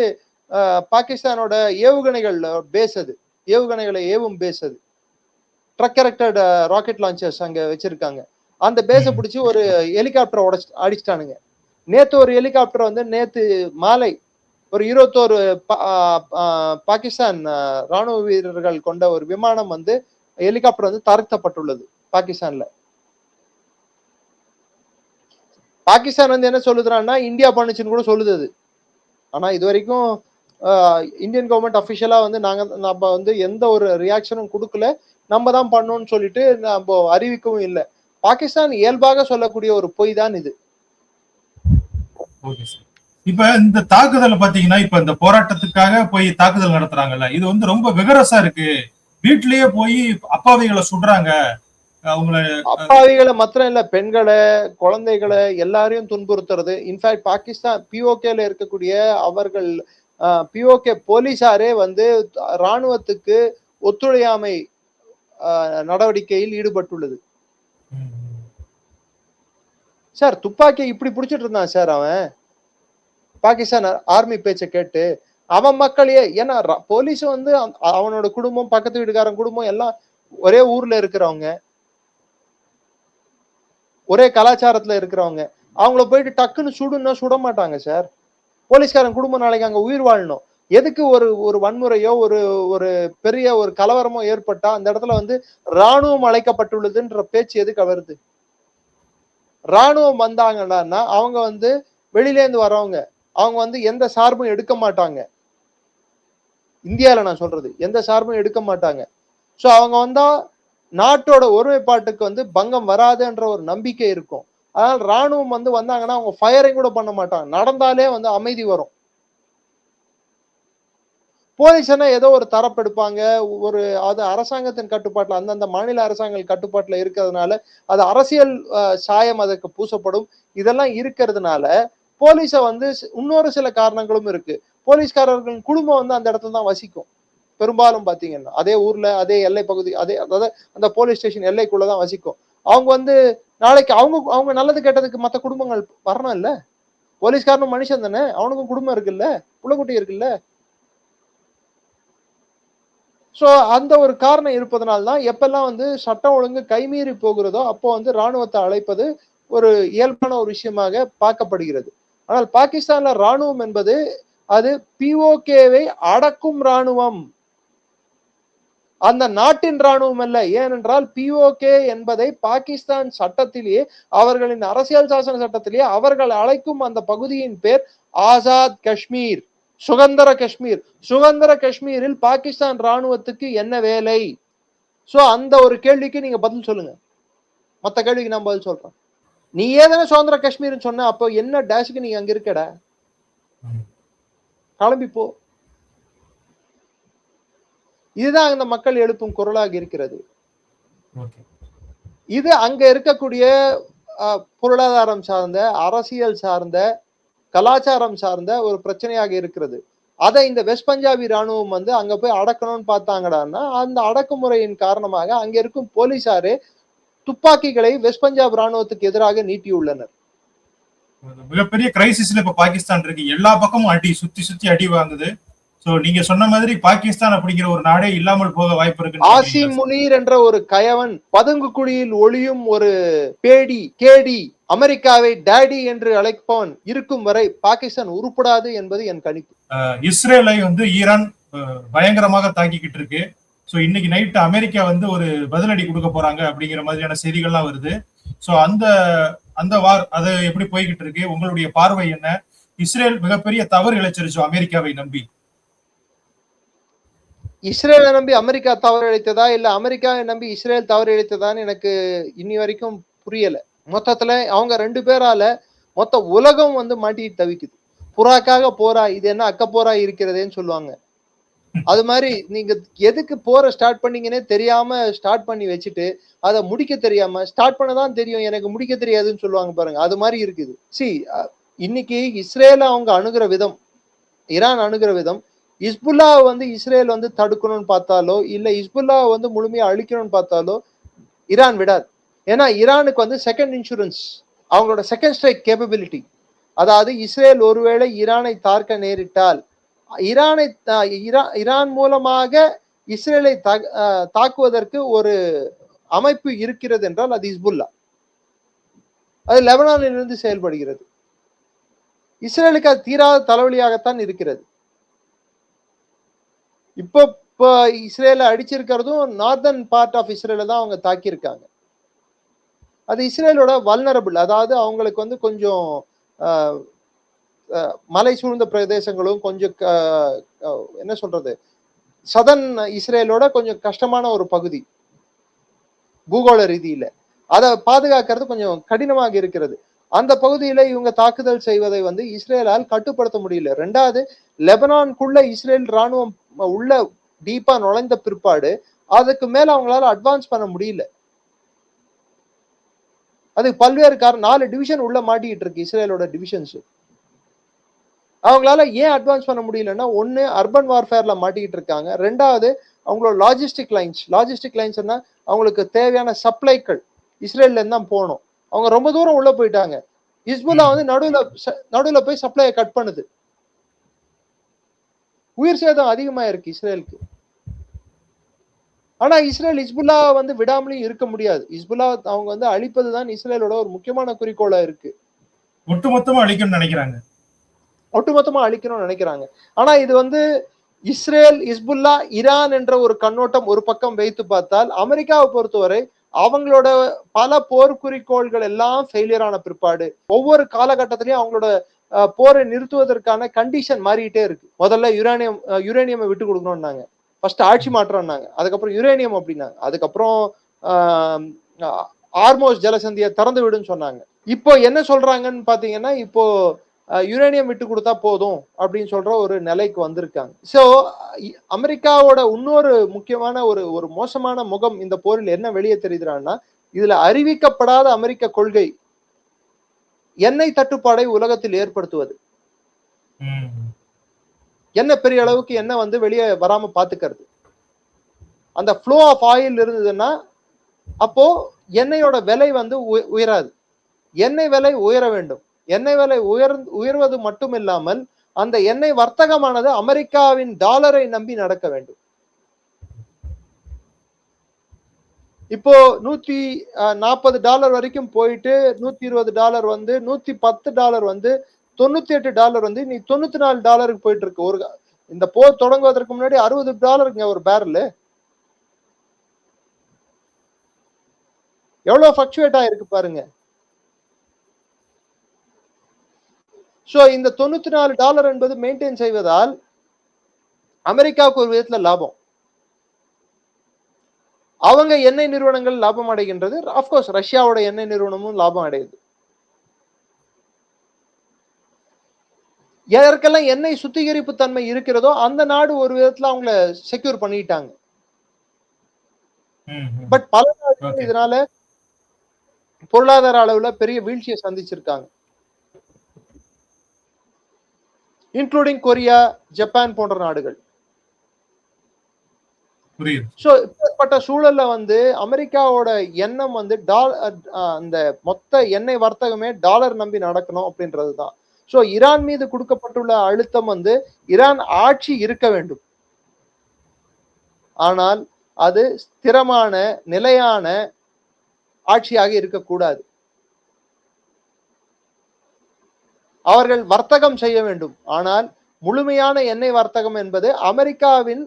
பாகிஸ்தானோட ஏவுகணைகள் பேஸ், அது ஏவுகணைகளை ஏவும் பேஸ், அது ட்ரக் கரெக்டட் ராக்கெட் லான்ச்சர்ஸ் அங்க வச்சிருக்காங்க. அந்த பேஸை பிடிச்சி ஒரு ஹெலிகாப்டர் அடிச்சிட்டானுங்க. நேத்து ஒரு ஹெலிகாப்டர் வந்து நேத்து மாலை ஒரு 21 பாகிஸ்தான் ராணுவ வீரர்கள் கொண்ட ஒரு விமானம் வந்து ஹெலிகாப்டர் வந்து தரத்தப்பட்டுள்ளது பாகிஸ்தான்ல. பாகிஸ்தான் வந்து என்ன சொல்லுதுன்னா இந்தியா பண்ணுச்சுன்னு கூட சொல்லுது அது. ஆனா இது வரைக்கும் இந்தியன் கவர்மெண்ட் அபிஷியலா வந்து நம்ம வந்து எந்த ஒரு ரியாக்ஷனும் கொடுக்கல, நம்ம தான் பண்ணோம்னு சொல்லிட்டு நம்ம அறிவிக்கவும் இல்லை. பாகிஸ்தான் இயல்பாக சொல்லக்கூடிய ஒரு பொய் தான் இது. இப்ப இந்த தாக்குதல் பாத்தீங்கன்னா, இப்ப இந்த போராட்டத்துக்காக போய் தாக்குதல் நடத்துறாங்கல்ல, இது வந்து ரொம்ப விகரசா இருக்கு. வீட்லயே போய் அப்பாவிகளை சுடுறாங்க. அப்பாவிகளை மாத்திரம் இல்ல, பெண்களை, குழந்தைகளை எல்லாரையும் துன்புறுத்துறது. இன்ஃபேக்ட் பாகிஸ்தான் பிஓகேல இருக்கக்கூடிய அவர்கள் பிஓகே போலீசாரே வந்து ராணுவத்துக்கு ஒத்துழையாமை நடவடிக்கையில் ஈடுபட்டுள்ளது. சார் துப்பாக்கி இப்படி பிடிச்சிட்டு இருந்தான் சார் அவன், பாகிஸ்தான் ஆர்மி பேச்சை கேட்டு அவன் மக்களையே. ஏன்னா போலீஸ் வந்து அவனோட குடும்பம், பக்கத்து வீட்டுக்காரன் குடும்பம் எல்லாம் ஒரே ஊர்ல இருக்கிறவங்க, ஒரே கலாச்சாரத்துல இருக்கிறவங்க. அவங்கள போயிட்டு டக்குன்னு சுடுன்னா சுட மாட்டாங்க சார். போலீஸ்காரன் குடும்பம் நாளைக்கு அங்க உயிர் வாழணும். எதுக்கு ஒரு வன்முறையோ ஒரு பெரிய ஒரு கலவரமோ ஏற்பட்டா அந்த இடத்துல வந்து ராணுவம் அழைக்கப்பட்டுள்ளதுன்ற பேச்சு எதுக்கு வருது? ராணுவம் வந்தாங்கன்னா அவங்க வந்து வெளியில இருந்து வரவங்க, அவங்க வந்து எந்த சார்பும் எடுக்க மாட்டாங்க. இந்தியால நான் சொல்றது எந்த சார்பும் எடுக்க மாட்டாங்க. சோ அவங்க வந்தா நாட்டோட ஒருமைப்பாட்டுக்கு வந்து பங்கம் வராதுன்ற ஒரு நம்பிக்கை இருக்கும். அதனால ராணுவம் வந்து வந்தாங்கன்னா அவங்க ஃபயரிங் கூட பண்ண மாட்டாங்க. நடந்தாலே வந்து அமைதி வரும். போலீஸ்னா ஏதோ ஒரு தரப்பு எடுப்பாங்க. அது அரசாங்கத்தின் கட்டுப்பாட்டுல, அந்தந்த மாநில அரசாங்க கட்டுப்பாட்டுல இருக்கிறதுனால அது அரசியல் சாயம் அதற்கு பூசப்படும். இதெல்லாம் இருக்கிறதுனால போலீஸ வந்து இன்னொரு சில காரணங்களும் இருக்கு. போலீஸ்காரர்களின் குடும்பம் வந்து அந்த இடத்துல தான் வசிக்கும். பெரும்பாலும் பாத்தீங்கன்னா அதே ஊர்ல, அதே எல்லை பகுதி, அதாவது அந்த போலீஸ் ஸ்டேஷன் எல்லைக்குள்ளதான் வசிக்கும். அவங்க வந்து நாளைக்கு அவங்க நல்லது கெட்டதுக்கு மற்ற குடும்பங்கள் வரணும் இல்ல. போலீஸ்காரனும் மனுஷன் தானே, அவனுக்கும் குடும்பம் இருக்குல்ல, புள்ளக்குட்டி இருக்குல்ல. சோ அந்த ஒரு காரணம் இருப்பதனால்தான் எப்பெல்லாம் வந்து சட்டம் ஒழுங்கு கைமீறி போகிறதோ அப்போ வந்து ராணுவத்தை அழைப்பது ஒரு இயல்பான ஒரு விஷயமாக பார்க்கப்படுகிறது. ஆனால் பாகிஸ்தான்ல ராணுவம் என்பது அது பிஓகேவை அடக்கும் ராணுவம், அந்த நாட்டின் ராணுவம் அல்ல. ஏனென்றால் பிஓகே என்பதை பாகிஸ்தான் சட்டத்திலேயே, அவர்களின் அரசியல் சாசன சட்டத்திலேயே அவர்கள் அழைக்கும் அந்த பகுதியின் பேர் ஆசாத் காஷ்மீர், சுதந்திர காஷ்மீர். சுதந்திர காஷ்மீரில் பாகிஸ்தான் ராணுவத்துக்கு என்ன வேலை? சோ அந்த ஒரு கேள்விக்கு நீங்க பதில் சொல்லுங்க. மத்த கேள்விக்கு நான் பதில் சொல்றேன். நீ ஏதான சுதந்திர காஷ்மீர்னு சொன்ன, அப்போ என்ன டேஷுக்கு நீங்க அங்க இருக்கடா, கிளம்பி போ. இதுதான் அந்த மக்கள் எழுப்பும் குரலாக இருக்கிறது. இது அங்க இருக்கக்கூடிய பொருளாதாரம் சார்ந்த, அரசியல் சார்ந்த, கலாச்சாரம் சார்ந்த ஒரு பிரச்சனையாக இருக்கிறது. அதை இந்த வெஸ்ட் பஞ்சாபி ராணுவம் வந்து அங்க போய் அடக்கணும்னு பார்த்தாங்கடான்னா அந்த அடக்குமுறையின் காரணமாக அங்க இருக்கும் போலீசாரே துப்பாக்கிகளை வெஸ்ட் பஞ்சாப் ராணுவத்துக்கு எதிராக நீட்டியுள்ளனர். மிகப்பெரிய கிரைசிஸ்ல இப்ப பாகிஸ்தான் இருக்கு. எல்லா பக்கமும் அடி, சுத்தி அடி வாங்குது. சோ நீங்க சொன்ன மாதிரி பாகிஸ்தான் அப்படிங்கிற ஒரு நாடே இல்லாமல் போக வாய்ப்பு இருக்கு. ஆசிம் முனீர் என்ற ஒரு கயவன், பதுங்கு குழியில் ஒளியும் ஒரு கேடி, அமெரிக்காவை டாடி என்று அழைப்பவன் இருக்கும் வரை பாகிஸ்தான் உருப்படாது என்பது என் கணிப்பு. இஸ்ரேலை வந்து ஈரான் பயங்கரமாக தாக்கிக்கிட்டு இருக்கு. சோ இன்னைக்கு நைட்டு அமெரிக்கா வந்து ஒரு பதிலடி கொடுக்க போறாங்க அப்படிங்கிற மாதிரியான செய்திகள்லாம் வருது. சோ அந்த வார் அது எப்படி போய்கிட்டு இருக்கு? உங்களுடைய பார்வை என்ன? இஸ்ரேல் மிகப்பெரிய தவறு இழைச்சிருச்சு அமெரிக்காவை நம்பி. இஸ்ரேலை நம்பி அமெரிக்கா தவறு இழைத்ததா இல்ல அமெரிக்காவை நம்பி இஸ்ரேல் தவறு இழைத்ததான்னு எனக்கு இன்னி வரைக்கும் புரியல. மொத்தத்துல அவங்க 2 பேரால மொத்த உலகம் வந்து மாட்டிட்டு தவிக்குது. புறாக்காக போரா, இது என்ன அக்க போரா இருக்கிறதேன்னு சொல்லுவாங்க. அது மாதிரி நீங்க எதுக்கு போற ஸ்டார்ட் பண்ணீங்கன்னே தெரியாம ஸ்டார்ட் பண்ணி வச்சுட்டு அதை முடிக்க தெரியாம ஸ்டார்ட் பண்ணதான் தெரியும் எனக்கு முடிக்க தெரியாதுன்னு சொல்லுவாங்க பாருங்க. அது மாதிரி இருக்குது. இன்னைக்கு இஸ்ரேல அவங்க அணுகிற விதம், ஈரான் அணுகிற விதம், இஸ்புல்லா வந்து இஸ்ரேல் வந்து தடுக்கணும்னு பார்த்தாலோ இல்ல இஸ்புல்லா வந்து முழுமையா அழிக்கணும்னு பார்த்தாலோ ஈரான் விடாது. ஏன்னா ஈரானுக்கு வந்து செகண்ட் இன்சூரன்ஸ், அவங்களோட செகண்ட் ஸ்ட்ரைக் கேப்பபிலிட்டி. அதாவது இஸ்ரேல் ஒருவேளை ஈரானை தாக்க நேரிட்டால் ஈரான் மூலமாக இஸ்ரேலை தாக்குவதற்கு ஒரு அமைப்பு இருக்கிறது என்றால் அது இஸ்புல்லா. அது லெபனானில் இருந்து செயல்படுகிறது. இஸ்ரேலுக்கு அது தீராத தலைவலியாகத்தான் இருக்கிறது. இப்போ இஸ்ரேலை அடிச்சிருக்கிறதும் நார்தர்ன் பார்ட் ஆஃப் இஸ்ரேல தான் அவங்க தாக்கியிருக்காங்க. அது இஸ்ரேலோட வல்னரபிள், அதாவது அவங்களுக்கு வந்து கொஞ்சம் மலை சூழ்ந்த பிரதேசங்களும் கொஞ்சம் என்ன சொல்றது, சதன் இஸ்ரேலோட கொஞ்சம் கஷ்டமான ஒரு பகுதி பூகோள ரீதியில. அதை பாதுகாக்கிறது கொஞ்சம் கடினமாக இருக்கிறது. அந்த பகுதியில இவங்க தாக்குதல் செய்வதை வந்து இஸ்ரேலால் கட்டுப்படுத்த முடியல. 2வது, லெபனானுக்குள்ள இஸ்ரேல் ராணுவம் உள்ள டீப்பா நுழைந்த பிற்பாடு அதுக்கு மேல அவங்களால அட்வான்ஸ் பண்ண முடியல. அது பல்வேறு காரணம். 4 டிவிஷன் உள்ள மாட்டிட்டு இருக்கு இஸ்ரேலோட டிவிஷன்ஸ். அவங்களால ஏன் அட்வான்ஸ் பண்ண முடியலன்னா, ஒன்னு அர்பன் வார்ஃபேர்ல மாட்டிக்கிட்டு இருக்காங்க. 2வது அவங்களோட லாஜிஸ்டிக் லைன்ஸ்னா அவங்களுக்கு தேவையான சப்ளைகள் இஸ்ரேல்ல இருந்து தான் போகணும். அவங்க ரொம்ப தூரம் உள்ள போயிட்டாங்க. இஸ்புல்லா வந்து நடுவுல போய் சப்ளையை கட் பண்ணுது. உயிர் சேதம் அதிகமா இருக்கு இஸ்ரேலுக்கு. ஆனா இஸ்ரேல் இஸ்புல்லா வந்து விடாமலும் இருக்க முடியாது. இஸ்புல்லா அவங்க வந்து அழிப்பதுதான் இஸ்ரேலோட ஒரு முக்கியமான குறிக்கோளா இருக்கு. ஒட்டுமொத்தமா அழிக்கணும்னு நினைக்கிறாங்க. ஆனா இது வந்து இஸ்ரேல், இஸ்புல்லா, ஈரான் என்ற ஒரு கண்ணோட்டம் ஒரு பக்கம் வைத்து பார்த்தால், அமெரிக்காவை பொறுத்தவரை அவங்களோட பல போர் குறிக்கோள்கள் எல்லாம் ஃபெயிலியர் ஆன பிற்பாடு ஒவ்வொரு காலகட்டத்திலையும் அவங்களோட போரை நிறுத்துவதற்கான கண்டிஷன் மாறிட்டே இருக்கு. முதல்ல யுரேனியம் விட்டு கொடுக்கணும்னாங்க, ஃபர்ஸ்ட் ஆட்சி மாற்றம்னாங்க, அதுக்கப்புறம் யுரேனியம் அப்படின்னாங்க, அதுக்கப்புறம் ஆர்மோஸ் ஜலசந்தியை திறந்து விடுன்னு சொன்னாங்க. இப்போ என்ன சொல்றாங்கன்னு பாத்தீங்கன்னா, இப்போ யுரேனியம் விட்டு கொடுத்தா போதும் அப்படின்னு சொல்ற ஒரு நிலைக்கு வந்திருக்காங்க. சோ அமெரிக்காவோட இன்னொரு முக்கியமான ஒரு மோசமான முகம் இந்த போரில் என்ன வெளியே தெரியுதுன்னா, இதுல அறிவிக்கப்படாத அமெரிக்க கொள்கை எண்ணெய் தட்டுப்பாடை உலகத்தில் ஏற்படுத்துவது. என்ன பெரிய அளவுக்கு எண்ணெய் வந்து வெளியே வராம பாத்துக்கிறது. அந்த ஃப்ளோ ஆஃப் ஆயில் இருந்ததுன்னா அப்போ எண்ணெயோட விலை வந்து உயராது. எண்ணெய் விலை உயர வேண்டும். எண்ணெய் விலை உயர்வது மட்டும் இல்லாமல் அந்த எண்ணெய் வர்த்தகமானது அமெரிக்காவின் டாலரை நம்பி நடக்க வேண்டும். இப்போ $140 வரைக்கும் போயிட்டு $120 வந்து $110 வந்து $98 வந்து நீ $94 போயிட்டு இருக்கு. ஒரு இந்த போர் தொடங்குவதற்கு முன்னாடி $60 ஒரு பேரல். எவ்வளவு ஃபிளக்சுவேட் ஆயிருக்கு பாருங்க. சோ இந்த $94 என்பது மெயின்டைன் செய்வதால் அமெரிக்காவுக்கு ஒரு விதத்துல லாபம். அவங்க எண்ணெய் நிறுவனங்கள் லாபம் அடைகின்றது. ஆஃப்கோர்ஸ் ரஷ்யாவோட எண்ணெய் நிறுவனமும் லாபம் அடையுது. எதற்கெல்லாம் எண்ணெய் சுத்திகரிப்பு தன்மை இருக்கிறதோ அந்த நாடு ஒரு விதத்துல அவங்கள செக்யூர் பண்ணிட்டாங்க. பட் பல நாடுகள் இதனால பொருளாதார அளவுல பெரிய வீழ்ச்சியை சந்திச்சிருக்காங்க. இன்க்ளூடிங் கொரியா, ஜப்பான் போன்ற நாடுகள். இப்படிப்பட்ட சூழல்ல வந்து அமெரிக்காவோட எண்ணம் வந்து அந்த மொத்த எண்ணெய் வர்த்தகமே டாலர் நம்பி நடக்கணும் அப்படின்றதுதான். சோ ஈரான் மீது கொடுக்கப்பட்டுள்ள அழுத்தம் வந்து ஈரான் ஆட்சி இருக்க வேண்டும், ஆனால் அது ஸ்திரமான நிலையான ஆட்சியாக இருக்கக்கூடாது. அவர்கள் வர்த்தகம் செய்ய வேண்டும், ஆனால் முழுமையான எண்ணெய் வர்த்தகம் என்பது அமெரிக்காவின்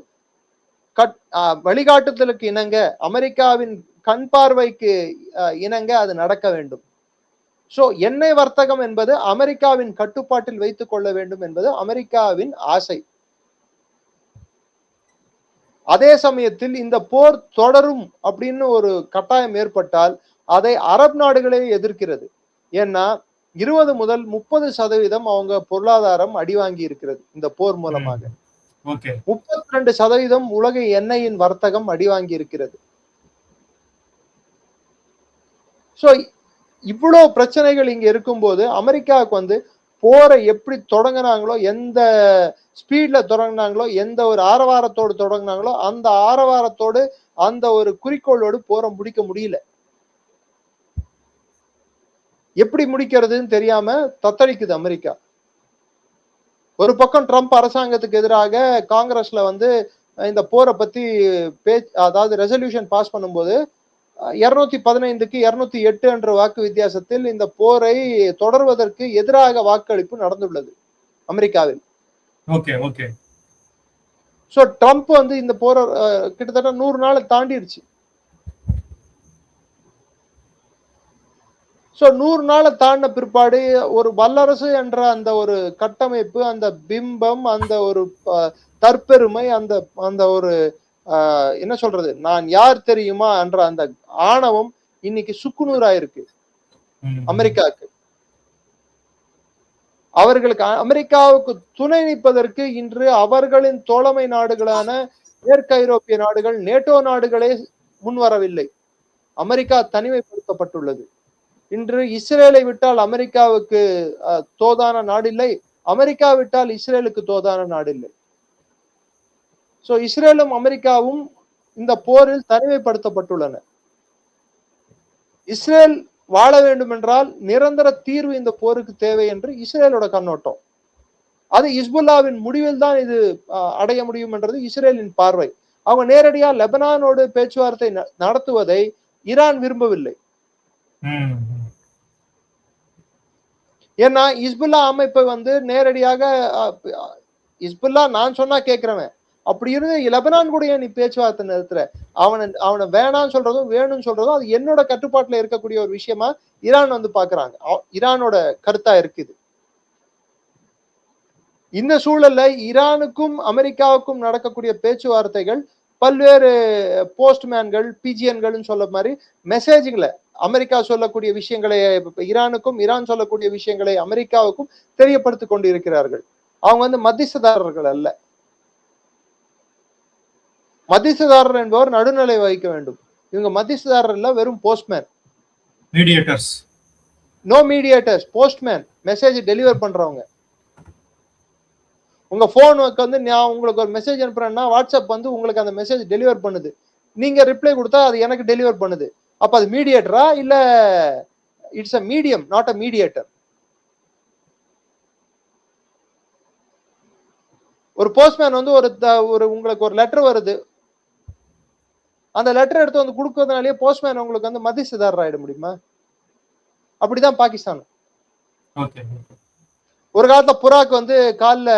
வழிகாட்டுதலுக்கு இணங்க, அமெரிக்காவின் கண் பார்வைக்கு இணங்க அது நடக்க வேண்டும். சோ எண்ணெய் வர்த்தகம் என்பது அமெரிக்காவின் கட்டுப்பாட்டில் வைத்துக் கொள்ள வேண்டும் என்பது அமெரிக்காவின் ஆசை. அதே சமயத்தில் இந்த போர் தொடரும் அப்படின்னு ஒரு கட்டாயம் ஏற்பட்டால் அதை அரபு நாடுகளே எதிர்க்கிறது. ஏன்னா 20 முதல் 30% அவங்க பொருளாதாரம் அடிவாங்கி இருக்கிறது இந்த போர் மூலமாக. 32% உலக எண்ணெயின் வர்த்தகம் அடிவாங்கி இருக்கிறது. சோ இவ்வளவு பிரச்சனைகள் இங்க இருக்கும்போது அமெரிக்காவுக்கு வந்து போரை எப்படி தொடங்கினாங்களோ, எந்த ஸ்பீட்ல தொடங்கினாங்களோ, எந்த ஒரு ஆரவாரத்தோடு தொடங்கினாங்களோ அந்த ஆரவாரத்தோடு அந்த ஒரு குறிக்கோளோடு போரை முடிக்க முடியல. எப்படி முடிக்கிறதுன்னு தெரியாம தத்தளிக்குது அமெரிக்கா. ஒரு பக்கம் ட்ரம்ப் அரசாங்கத்துக்கு எதிராக காங்கிரஸ்ல வந்து இந்த போரை பத்தி அதாவது ரெசல்யூஷன் பாஸ் பண்ணும்போது 215க்கு 208 என்ற வாக்கு வித்தியாசத்தில் இந்த போரை தொடர்வதற்கு எதிராக வாக்களிப்பு நடந்துள்ளது அமெரிக்காவில். சோ ட்ரம்ப் வந்து இந்த போரை கிட்டத்தட்ட 100 நாள் தாண்டிடுச்சு. சோ 100 நாளை தாண்டின பிற்பாடு ஒரு வல்லரசு என்ற அந்த ஒரு கட்டமைப்பு, அந்த பிம்பம், அந்த ஒரு தற்பெருமை, அந்த அந்த ஒரு என்ன சொல்றது, நான் யார் தெரியுமா என்ற அந்த ஆணவம் இன்னைக்கு சுக்குநூறாயிருக்கு அமெரிக்காவுக்கு. அவர்களுக்கு அமெரிக்காவுக்கு துணை நிற்பதற்கு இன்று அவர்களின் தோழமை நாடுகளான மேற்கு ஐரோப்பிய நாடுகள், நேட்டோ நாடுகளே முன்வரவில்லை. அமெரிக்கா தனிமைப்படுத்தப்பட்டுள்ளது. இன்று இஸ்ரேலை விட்டால் அமெரிக்காவுக்கு தோதான நாடில்லை, அமெரிக்கா விட்டால் இஸ்ரேலுக்கு தோதான நாடில்லை. சோ இஸ்ரேலும் அமெரிக்காவும் இந்த போரில் தனிமைப்படுத்தப்பட்டுள்ளன. இஸ்ரேல் வாழ வேண்டும் என்றால் நிரந்தர தீர்வு இந்த போருக்கு தேவை என்று இஸ்ரேலோட கண்ணோட்டம். அது இஸ்புல்லாவின் முடிவில் தான் இது அடைய முடியும் என்றது இஸ்ரேலின் பார்வை. அவங்க நேரடியா லெபனானோடு பேச்சுவார்த்தை நடத்துவதை ஈரான் விரும்பவில்லை. ஏன்னா இஸ்புல்லா அமைப்பை வந்து நேரடியாக இஸ்புல்லா நான் சொன்னா கேட்கிறவன், அப்படி இருந்து லெபனான் கூட நீ பேச்சுவார்த்தை நிறுத்துற, அவனை வேணான்னு சொல்றதும் வேணும்னு சொல்றதும் அது என்னோட கட்டுப்பாட்டுல இருக்கக்கூடிய ஒரு விஷயமா ஈரான் வந்து பாக்குறாங்க. ஈரானோட கருத்தா இருக்குது. இந்த சூழல்ல ஈரானுக்கும் அமெரிக்காவுக்கும் நடக்கக்கூடிய பேச்சுவார்த்தைகள் பல்வேறு போஸ்ட்மேன்கள், பிஜிஎன்கள் சொல்ல மாதிரி மெசேஜ்களை அமெரிக்கா சொல்லக்கூடிய விஷயங்களை ஈரானுக்கும், ஈரான் சொல்லக்கூடிய விஷயங்களை அமெரிக்காவுக்கும் தெரியப்படுத்திக் கொண்டு இருக்கிறார்கள். அவங்க வந்து மத்தியஸ்ததாரர்கள் அல்ல. மத்தியஸ்ததாரர் என்பவர் நடுநிலை வகிக்க வேண்டும். இவங்க மத்தியஸ்ததாரர் இல்ல, வெறும் postman, mediators. No mediators, postman, message deliver பண்றவங்க. உங்க போனுக்கு வந்து நான் உங்களுக்கு ஒரு மெசேஜ் அனுப்புறேன்னா வாட்ஸ்அப் வந்து உங்களுக்கு அந்த மெசேஜ் டெலிவர் பண்ணுது. நீங்க ரிப்ளை கொடுத்தா அது எனக்கு டெலிவர் பண்ணுது. அப்ப அது மீடியேட்டரா இல்ல it's a medium, not a mediator. ஒரு போஸ்ட்மேன் வந்து ஒரு உங்களுக்கு ஒரு லெட்டர் வருது, அந்த லெட்டர் எடுத்து வந்து கொடுக்கறதுனாலே போஸ்ட்மேன் உங்களுக்கு வந்து மத்தியஸ்ததாரர் ஆயிட முடியுமா? அப்படிதான் பாகிஸ்தான். ஒரு காலத்துல புறாக்கு வந்து கால்ல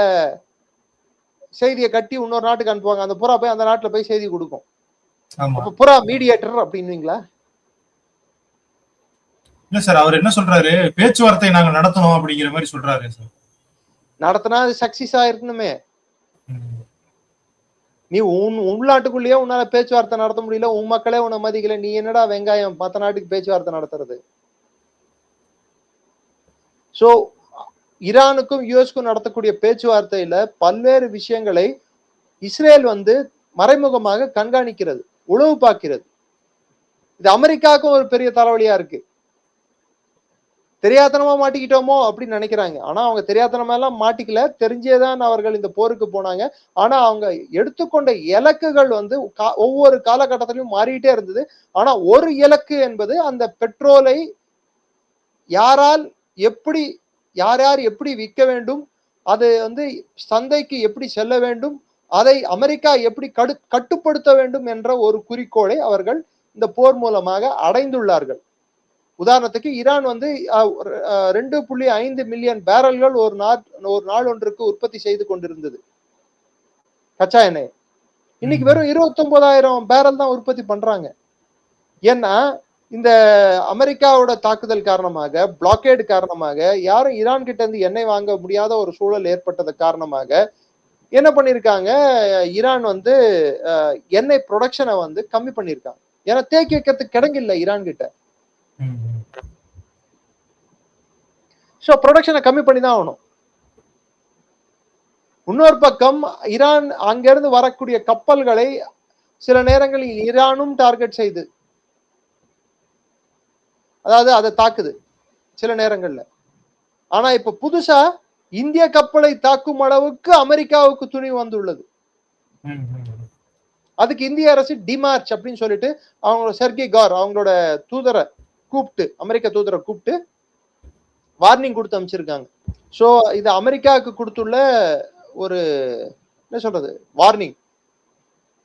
செய்தியை கட்டி இன்னொரு நாட்டுக்கு அனுப்புவாங்க, அந்த புறா போய் அந்த நாட்டுல போய் செய்தி கொடுக்கும். அப்ப புறா மீடியேட்டர் அப்படின்னுங்களா? இல்ல சார், அவர் என்ன சொல்றாரு, பேச்சுவார்த்தை நாங்க நடத்தணும் அப்படிங்கிற மாதிரி சொல்றாரு சார். நடத்தினா அது சக்சஸ் ஆயிருக்கணுமே. நீ உள்நாட்டுக்குள்ளேயே உன்னால பேச்சுவார்த்தை நடத்த முடியல, உன் மக்களே உன்னை மதிக்கல, நீ என்னடா வெங்காயம் மத்த நாட்டுக்கு பேச்சுவார்த்தை நடத்துறது? சோ ஈரானுக்கும் யுஎஸ்க்கும் நடத்தக்கூடிய பேச்சுவார்த்தையில பல்வேறு விஷயங்களை இஸ்ரேல் வந்து மறைமுகமாக கண்காணிக்கிறது, உளவு பார்க்கிறது. இது அமெரிக்காவுக்கும் ஒரு பெரிய தலைவலியா இருக்கு. தெரியாதனமா மாட்டிக்கிட்டோமோ அப்படின்னு நினைக்கிறாங்க. ஆனா அவங்க தெரியாதனமா எல்லாம் மாட்டிக்கல, தெரிஞ்சேதான் அவர்கள் இந்த போருக்கு போனாங்க. ஆனா அவங்க எடுத்துக்கொண்ட இலக்குகள் வந்து ஒவ்வொரு காலகட்டத்திலும் மாறிட்டே இருந்தது. ஆனா ஒரு இலக்கு என்பது அந்த பெட்ரோலை யாரால் எப்படி, யார் யார் எப்படி விற்க வேண்டும், அது வந்து சந்தைக்கு எப்படி செல்ல வேண்டும், அதை அமெரிக்கா எப்படி கட்டுப்படுத்த வேண்டும் என்ற ஒரு குறிக்கோளை அவர்கள் இந்த போர் மூலமாக அடைந்துள்ளார்கள். உதாரணத்துக்கு ஈரான் வந்து 2.5 மில்லியன் பேரல்கள் ஒரு நாள் ஒன்றுக்கு உற்பத்தி செய்து கொண்டிருந்தது கச்சா எண்ணெய். இன்னைக்கு வெறும் 29,000 பேரல் தான் உற்பத்தி பண்றாங்க. ஏன்னா இந்த அமெரிக்காவோட தாக்குதல் காரணமாக, பிளாக்கேடு காரணமாக யாரும் ஈரான் கிட்ட இருந்து எண்ணெய் வாங்க முடியாத ஒரு சூழல் ஏற்பட்டது காரணமாக என்ன பண்ணிருக்காங்க, ஈரான் வந்து எண்ணெய் ப்ரொடக்ஷனை வந்து கம்மி பண்ணிருக்காங்க. ஏன்னா தேக்கி வைக்கிறதுக்கு கிடங்கில்ல ஈரான் கிட்ட. சோ ப்ரொடக்ஷனை கம்மி பண்ணி தான் ஆகணும். இன்னொரு பக்கம் ஈரான் அங்கிருந்து வரக்கூடிய கப்பல்களை சில நேரங்களில் ஈரானும் டார்கெட் செய்து, அதாவது அதை தாக்குது சில நேரங்கள்ல. ஆனா இப்ப புதுசா இந்திய கப்பலை தாக்கும் அளவுக்கு அமெரிக்காவுக்கு துணி வந்துள்ளது. அதுக்கு இந்திய அரசு டிமார்ச் அப்படின்னு சொல்லிட்டு அவங்களோட செர்கி கார் அவங்களோட தூதரை கூப்பிட்டு, அமெரிக்க தூதரை கூப்பிட்டு வார்னிங் கொடுத்து அமைச்சிருக்காங்க. சோ இது அமெரிக்காவுக்கு கொடுத்துள்ள ஒரு என்ன சொல்றது வார்னிங்.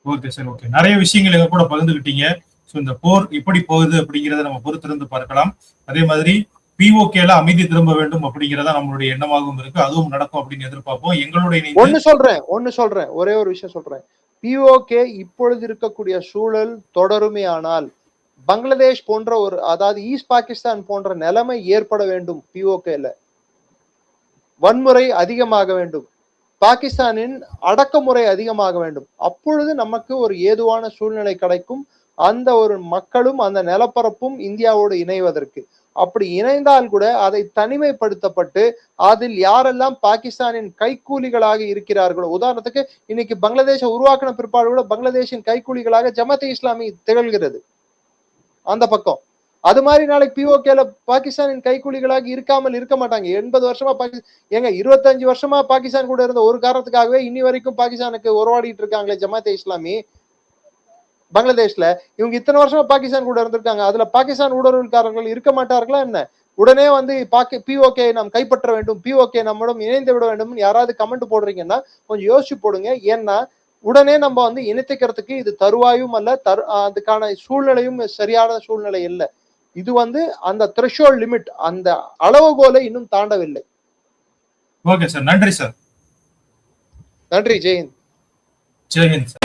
Okay sir, okay. நிறைய விஷயங்கள் எங்க கூட பகிர்ந்துகிட்டீங்க. சோ இந்த போர் எப்படி போகுது அப்படிங்கறத நம்ம பொறுத்திருந்து பார்க்கலாம். அதே மாதிரி பிஓகேல அமைதி திரும்ப வேண்டும் அப்படிங்கறத நம்மளுடைய எண்ணமாகவும் இருக்கு. அதுவும் நடக்கும் அப்படின்னு எதிர்பார்ப்போம். எங்களுடைய ஒன்னு சொல்றேன் ஒரே ஒரு விஷயம் சொல்றேன். பிஓகே இப்பொழுது இருக்கக்கூடிய சூழல் தொடருமே ஆனால் பங்களாதேஷ் போன்ற ஒரு, அதாவது ஈஸ்ட் பாகிஸ்தான் போன்ற நிலைமை ஏற்பட வேண்டும். பிஓகேல வன்முறை அதிகமாக வேண்டும், பாகிஸ்தானின் அடக்குமுறை அதிகமாக வேண்டும். அப்பொழுது நமக்கு ஒரு ஏதுவான சூழ்நிலை கிடைக்கும். அந்த ஒரு மக்களும் அந்த நிலப்பரப்பும் இந்தியாவோடு இணைவதற்கு. அப்படி இணைந்தால் கூட அதை தனிமைப்படுத்தப்பட்டு அதில் யாரெல்லாம் பாகிஸ்தானின் கைக்கூலிகளாக இருக்கிறார்களோ, உதாரணத்துக்கு இன்னைக்கு பங்களாதேஷை உருவாக்கின பிற்பாடு கூட பங்களாதேஷின் கைக்கூலிகளாக ஜமாத் இஸ்லாமி திகழ்கிறது அந்த பக்கம். அது மாதிரி நாளைக்கு பிஓகேல பாகிஸ்தானின் கைக்கூலிகளாக இருக்காமல் இருக்க மாட்டாங்க. 80 வருஷமா ஏங்க 25 வருஷமா பாகிஸ்தான் கூட இருந்த ஒரு காரணத்துக்காகவே இன்னி வரைக்கும் பாகிஸ்தானுக்கு உறவாடிட்டு இருக்காங்களே ஜமாத் இஸ்லாமி பங்களாதேஷ்ல. இவங்க இத்தனை வருஷமா பாகிஸ்தான் கூட இருந்திருக்காங்க. அதுல பாகிஸ்தான் ஊடுருவல்காரர்கள் இருக்க மாட்டார்களா என்ன? உடனே வந்து பிஓகே நாம் கைப்பற்ற வேண்டும், பிஓகே நம்மிடம் இணைந்து விட வேண்டும் யாராவது கமெண்ட் போடுறீங்கன்னா கொஞ்சம் யோசிச்சு போடுங்க. ஏன்னா உடனே நம்ம வந்து இணைத்துக்கிறதுக்கு இது தருவாயும் அல்ல, அதுக்கான சூழ்நிலையும் சரியான சூழ்நிலை இல்லை. இது வந்து அந்த த்ரெஷோல்ட் லிமிட், அந்த அளவுகோலை இன்னும் தாண்டவில்லை. ஓகே சார், நன்றி சார். நன்றி. ஜெயஹிந்த். ஜெயஹிந்த்.